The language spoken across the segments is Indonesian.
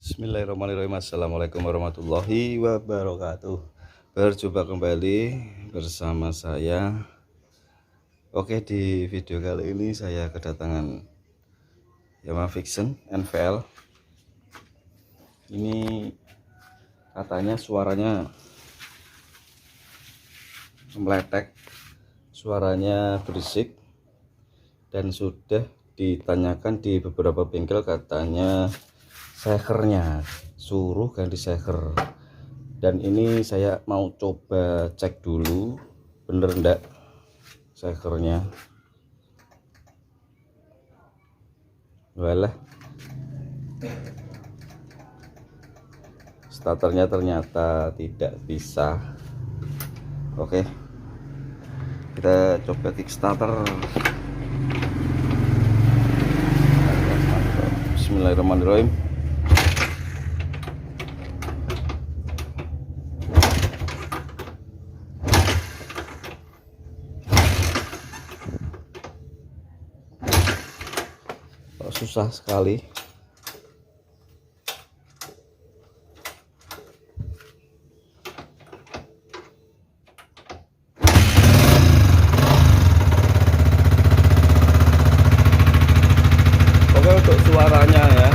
Bismillahirrahmanirrahim. Assalamualaikum warahmatullahi wabarakatuh. Berjumpa kembali bersama saya. Oke, di video kali ini saya kedatangan Yamaha Vision NVL. Ini katanya suaranya meletek, suaranya berisik, dan sudah ditanyakan di beberapa bengkel katanya sekernya suruh ganti seker. Dan ini saya mau coba cek dulu bener enggak sekernya. Walah, starternya ternyata tidak bisa. Oke, kita coba kickstarter. Bismillahirrahmanirrahim. Susah sekali. Oke, untuk suaranya ya,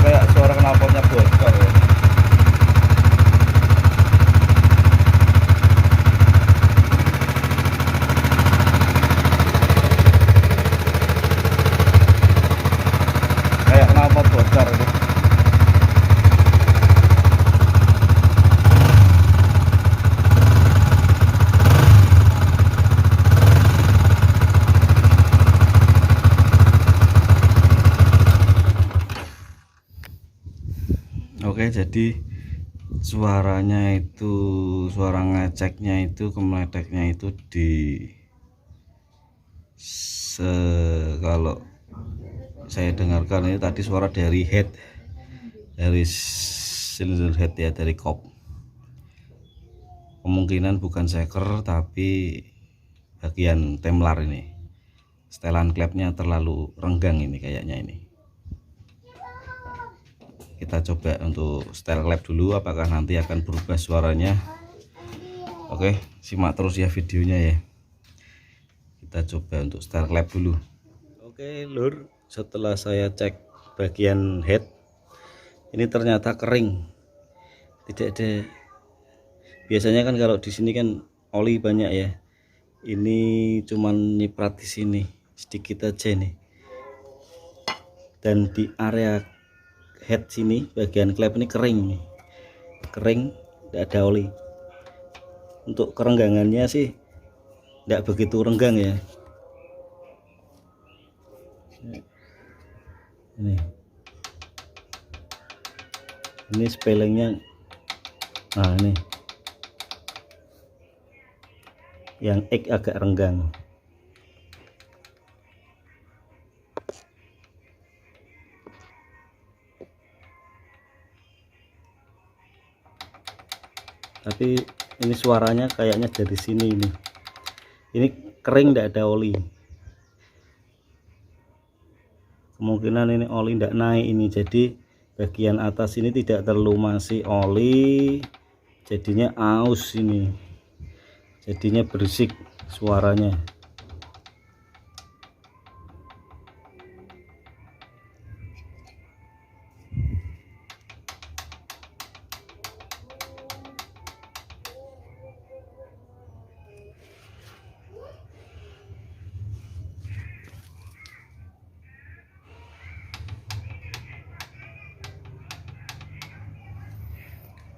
kayak suara knalpotnya bocor ya. Kayak knalpot bocor itu. Oke, jadi suaranya itu, suara ngeceknya itu, kemeleteknya itu kalau saya dengarkan ini tadi suara dari head, dari silinder head ya, dari kop. Kemungkinan bukan seker tapi bagian temlar ini. Setelan klepnya terlalu renggang ini kayaknya ini. Kita coba untuk setel klep dulu, apakah nanti akan berubah suaranya. Oke, simak terus ya videonya ya. Kita coba untuk setel klep dulu. Oke lur, setelah saya cek bagian head, ini ternyata kering, tidak ada. Biasanya kan kalau di sini kan oli banyak ya, ini cuman nyiprat di sini sedikit aja nih. Dan di area head sini bagian klep ini kering nih, kering, tidak ada oli. Untuk kerenggangannya sih tidak begitu renggang ya. Ini spellingnya, nah ini yang X agak renggang. Tapi ini suaranya kayaknya dari sini ini kering, tidak ada oli. Kemungkinan ini oli tidak naik ini, jadi bagian atas ini tidak terlalu masih oli, jadinya aus ini, jadinya berisik suaranya.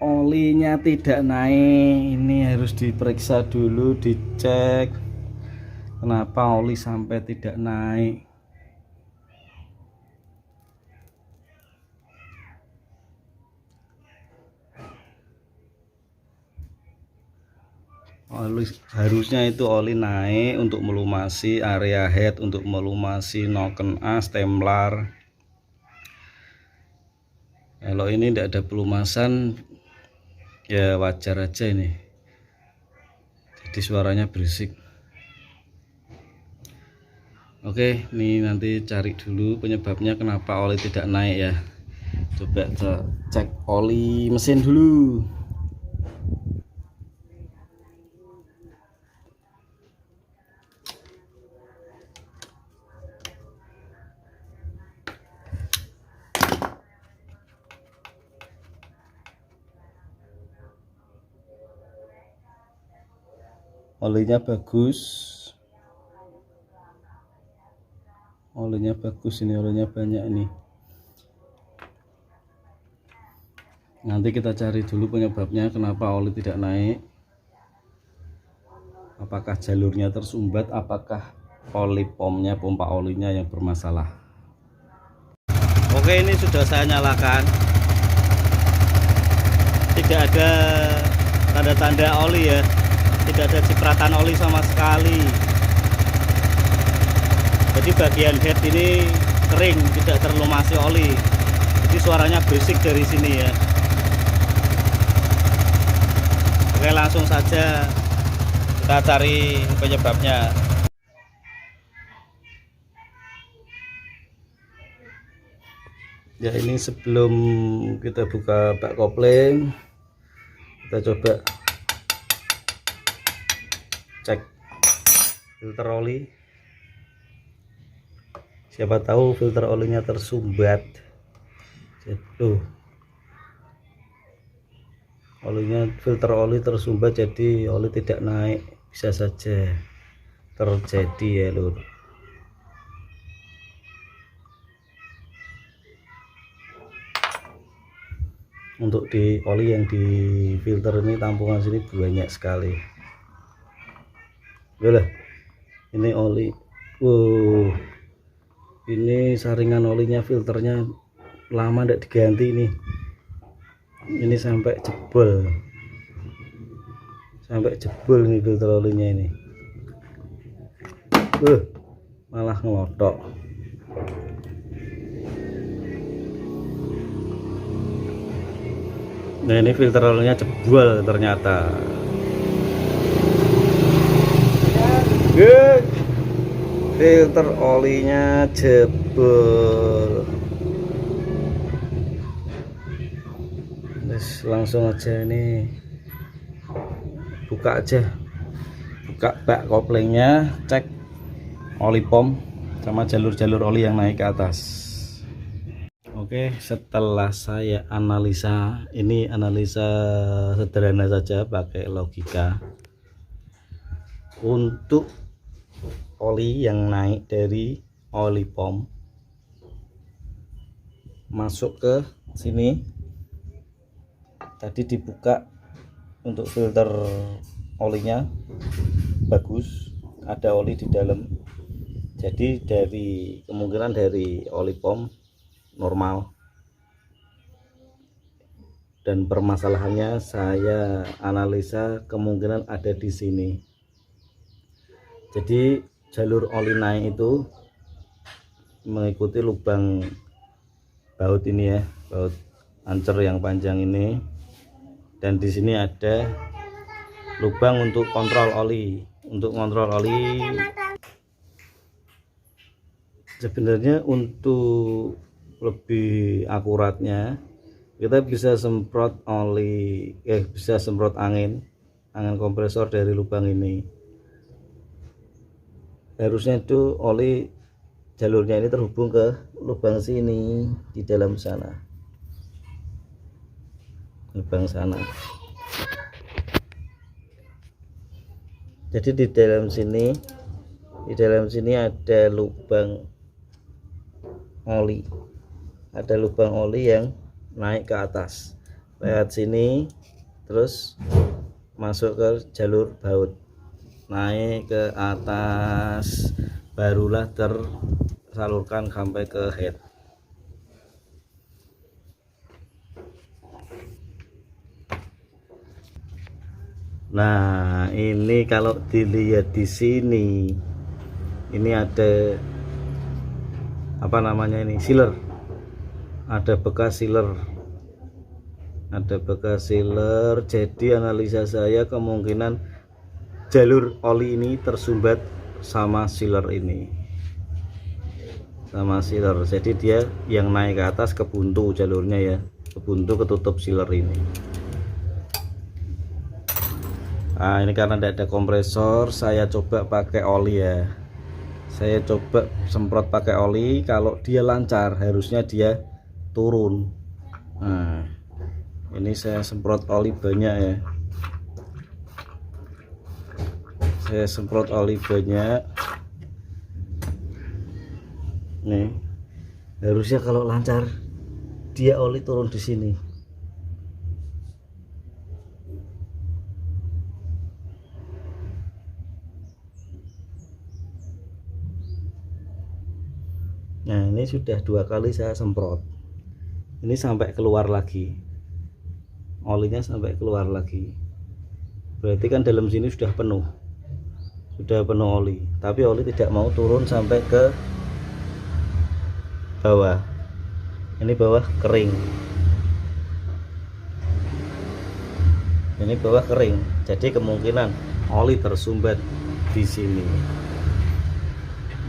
Olinya tidak naik, ini harus diperiksa dulu, dicek kenapa oli sampai tidak naik. Harusnya itu oli naik untuk melumasi area head, untuk melumasi noken as, templar. Kalau ini tidak ada pelumasan ya wajar aja ini, jadi suaranya berisik. Oke, ini nanti cari dulu penyebabnya kenapa oli tidak naik ya. Coba cek oli mesin dulu. Olinya bagus, ini olinya banyak ini. Nanti kita cari dulu penyebabnya kenapa oli tidak naik. Apakah jalurnya tersumbat, apakah oli pomnya, pompa olinya yang bermasalah. Oke, ini sudah saya nyalakan, tidak ada tanda-tanda oli ya, tidak ada cipratan oli sama sekali. Jadi bagian head ini kering, tidak terlumasi oli, jadi suaranya berisik dari sini ya. Oke, langsung saja kita cari penyebabnya. Ya, ini sebelum kita buka bak kopling, kita coba cek filter oli. Siapa tahu filter olinya tersumbat. Jadi filter oli tersumbat, jadi oli tidak naik, bisa saja terjadi ya lur. Untuk di oli yang di filter ini tampungan sini banyak sekali. Yalah, ini oli. Ini saringan olinya, filternya lama tidak diganti ini. Ini sampai jebol nih filter olinya ini. Malah ngelotok. Nah, ini filter olinya jebol ternyata. Filter olinya jebol. Langsung aja ini buka bak koplingnya, cek oli pom sama jalur-jalur oli yang naik ke atas. Oke, setelah saya analisa, ini analisa sederhana saja pakai logika. Untuk oli yang naik dari oli pom masuk ke sini, tadi dibuka untuk filter olinya bagus, ada oli di dalam. Jadi kemungkinan dari oli pom normal, dan permasalahannya saya analisa kemungkinan ada di sini. Jadi jalur oli naik itu mengikuti lubang baut ini ya, baut ancer yang panjang ini, dan di sini ada lubang untuk kontrol oli. Untuk kontrol oli, sebenarnya untuk lebih akuratnya kita bisa semprot oli, bisa semprot angin kompresor dari lubang ini. Harusnya itu oli jalurnya ini terhubung ke lubang sini di dalam sana, lubang sana. Jadi di dalam sini ada lubang oli, yang naik ke atas lewat sini, terus masuk ke jalur baut, naik ke atas, barulah tersalurkan sampai ke head. Nah, ini kalau dilihat di sini, ini ada apa namanya ini, sealer. Ada bekas sealer. Jadi analisa saya kemungkinan jalur oli ini tersumbat sama sealer ini. Jadi dia yang naik ke atas kebuntu jalurnya ya. Kebuntu ketutup sealer ini. Nah, ini karena tidak ada kompresor, saya coba pakai oli ya. Saya coba semprot pakai oli, kalau dia lancar harusnya dia turun. Nah, ini saya semprot oli banyak ya. Nih, harusnya kalau lancar dia oli turun di sini. Nah, ini sudah 2 kali saya semprot. Ini sampai keluar lagi. Olinya sampai keluar lagi. Berarti kan dalam sini sudah penuh. Oli. Tapi oli tidak mau turun sampai ke bawah. Ini bawah kering. Jadi kemungkinan oli tersumbat di sini.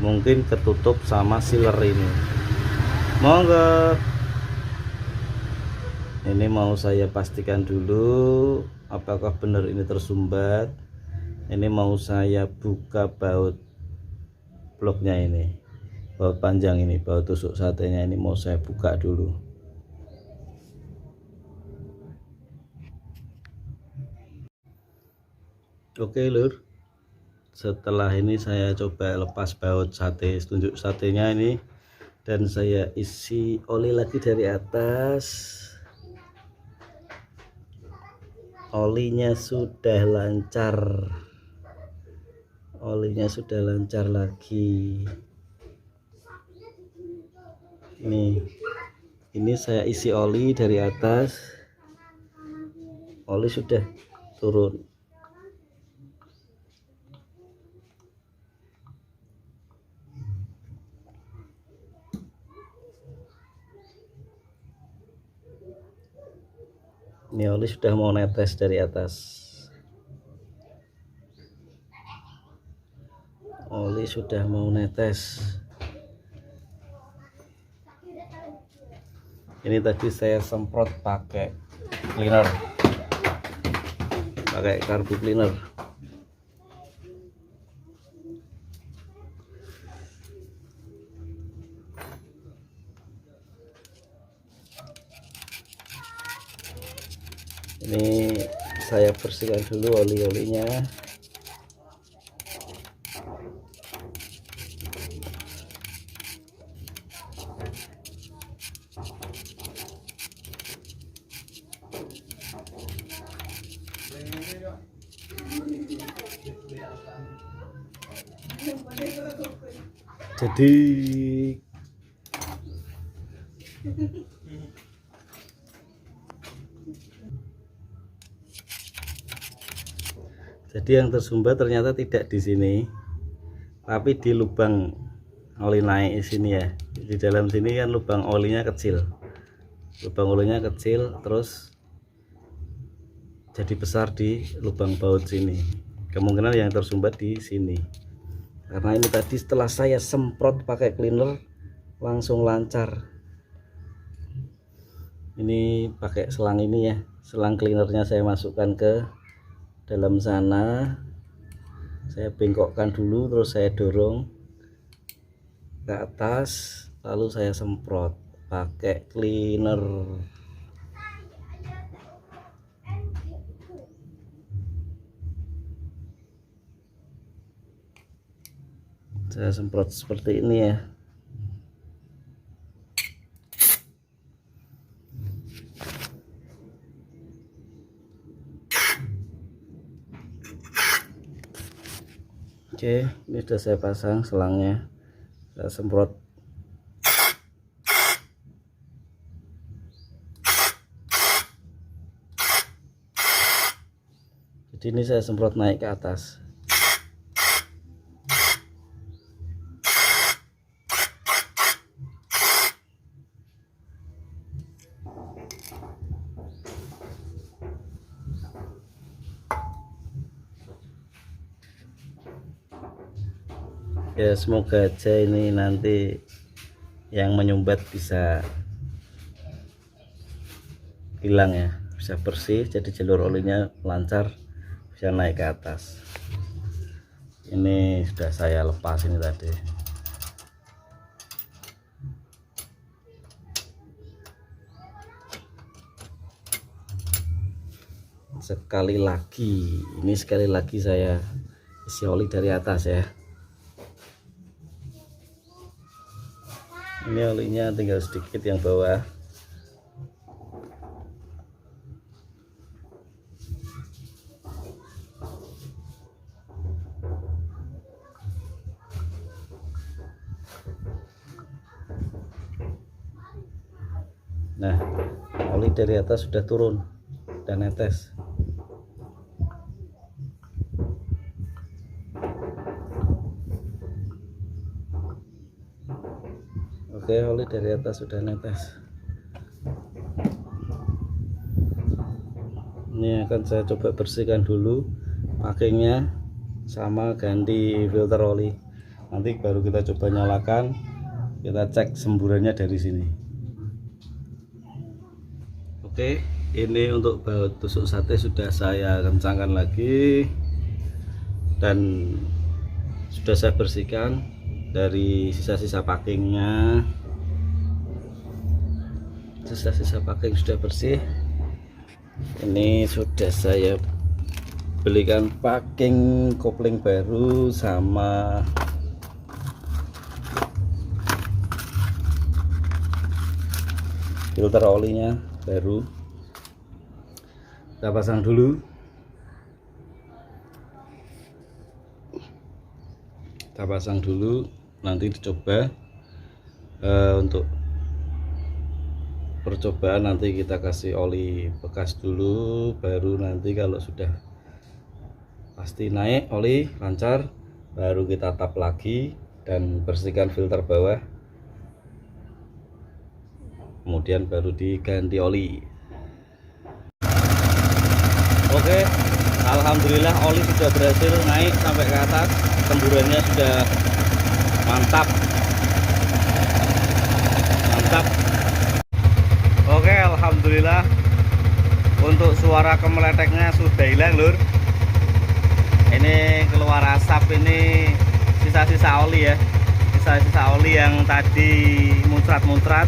Mungkin ketutup sama sealer ini. Monggo. Ini mau saya pastikan dulu apakah benar ini tersumbat. Ini mau saya buka baut bloknya ini. Baut panjang ini, baut tusuk satenya ini mau saya buka dulu. Oke, Lur. Setelah ini saya coba lepas baut sate, tunjuk satenya ini, dan saya isi oli lagi dari atas. Olinya sudah lancar lagi. Ini saya isi oli dari atas, oli sudah turun. Ini oli sudah mau netes dari atas. Ini tadi saya semprot pakai cleaner, pakai karbu cleaner. Ini saya bersihkan dulu oli-olinya. Jadi yang tersumbat ternyata tidak di sini, tapi di lubang oli naik di sini ya. Di dalam sini kan lubang olinya kecil, terus jadi besar di lubang baut sini. Kemungkinan yang tersumbat di sini. Karena ini tadi setelah saya semprot pakai cleaner langsung lancar. Ini pakai selang ini ya, selang cleanernya saya masukkan ke dalam sana, saya bengkokkan dulu, terus saya dorong ke atas, lalu saya semprot pakai cleaner. Saya semprot seperti ini ya. Oke, ini sudah saya pasang selangnya, saya semprot. Jadi ini saya semprot naik ke atas. Ya semoga aja ini nanti yang menyumbat bisa hilang ya, bisa bersih, jadi jalur olinya lancar, bisa naik ke atas. Ini sudah saya lepas ini tadi. Sekali lagi saya isi oli dari atas ya. Ini olinya tinggal sedikit yang bawah. Nah, oli dari atas sudah turun dan netes. Oke, oli dari atas sudah netes. Ini akan saya coba bersihkan dulu packingnya sama ganti filter oli. Nanti baru kita coba nyalakan, kita cek semburannya dari sini. Oke, ini untuk baut tusuk sate sudah saya kencangkan lagi dan sudah saya bersihkan dari sisa-sisa packingnya. Sisa-sisa packing sudah bersih. Ini sudah saya belikan packing kopling baru sama filter olinya baru. Kita pasang dulu. Nanti dicoba untuk percobaan. Nanti kita kasih oli bekas dulu, baru nanti kalau sudah pasti naik oli lancar, baru kita tap lagi dan bersihkan filter bawah, kemudian baru diganti oli. Oke, alhamdulillah oli sudah berhasil naik sampai ke atas, semburannya sudah mantap. Oke, alhamdulillah untuk suara kemeleteknya sudah hilang lur. Ini keluar asap, ini sisa-sisa oli ya, sisa-sisa oli yang tadi muncrat-muncrat,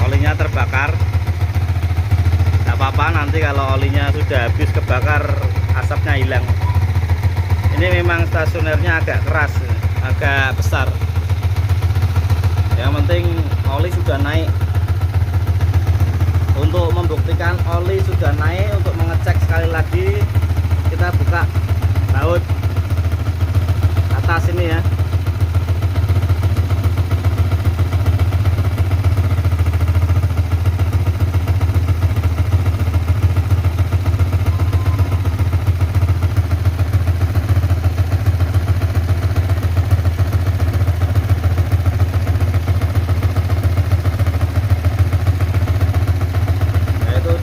olinya terbakar. Gak apa-apa, nanti kalau olinya sudah habis kebakar asapnya hilang. Ini memang stasionernya agak keras, agak besar. Yang penting oli sudah naik. Untuk membuktikan oli sudah naik, untuk mengecek sekali lagi, kita buka baut atas ini ya.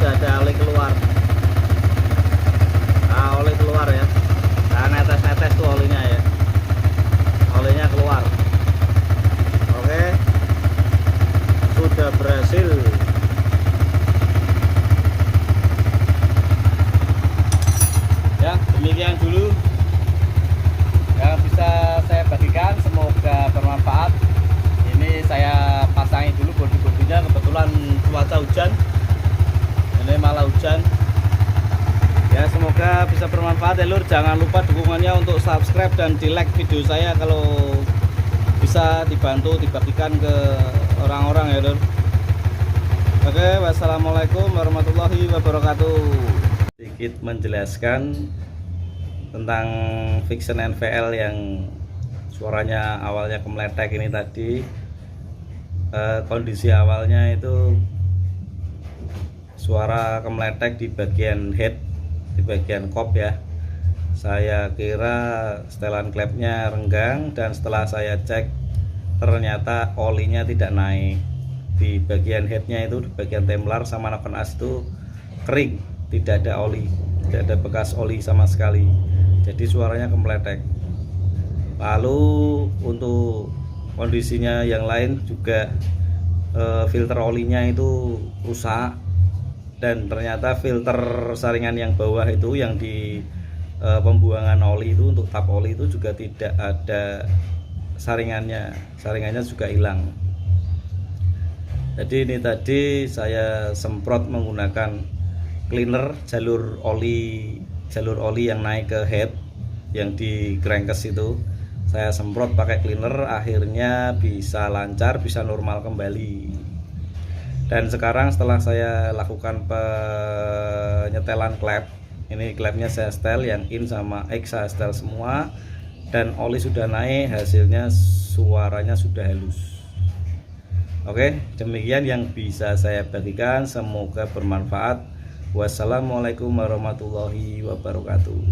Ada oli keluar, oli keluar ya. Nah, netes-netes tuh olinya ya, olinya keluar. Oke, sudah berhasil. Ya, demikian dulu yang bisa saya bagikan, semoga bermanfaat. Ini saya pasangi dulu bodi-bodinya, kebetulan cuaca hujan, ini malah hujan ya. Semoga bisa bermanfaat ya lur. Jangan lupa dukungannya untuk subscribe dan di like video saya, kalau bisa dibantu dibagikan ke orang-orang ya lur. Oke, wassalamualaikum warahmatullahi wabarakatuh. Sedikit menjelaskan tentang Vixen NVL yang suaranya awalnya kemeletek ini tadi. Kondisi awalnya itu suara kemeletek di bagian head di bagian kop ya. Saya kira setelan klepnya renggang, dan setelah saya cek ternyata olinya tidak naik. Di bagian headnya itu, di bagian templar sama noken as itu kering, tidak ada oli, tidak ada bekas oli sama sekali, jadi suaranya kempletek. Lalu untuk kondisinya yang lain juga, filter olinya itu rusak, dan ternyata filter saringan yang bawah itu yang di pembuangan oli itu, untuk tap oli itu juga tidak ada saringannya juga hilang. Jadi ini tadi saya semprot menggunakan cleaner jalur oli yang naik ke head yang di crankcase itu. Saya semprot pakai cleaner, akhirnya bisa lancar, bisa normal kembali. Dan sekarang setelah saya lakukan penyetelan klep, ini klepnya saya setel, yang in sama X saya setel semua, dan oli sudah naik, hasilnya suaranya sudah halus. Oke, demikian yang bisa saya bagikan, semoga bermanfaat. Wassalamualaikum warahmatullahi wabarakatuh.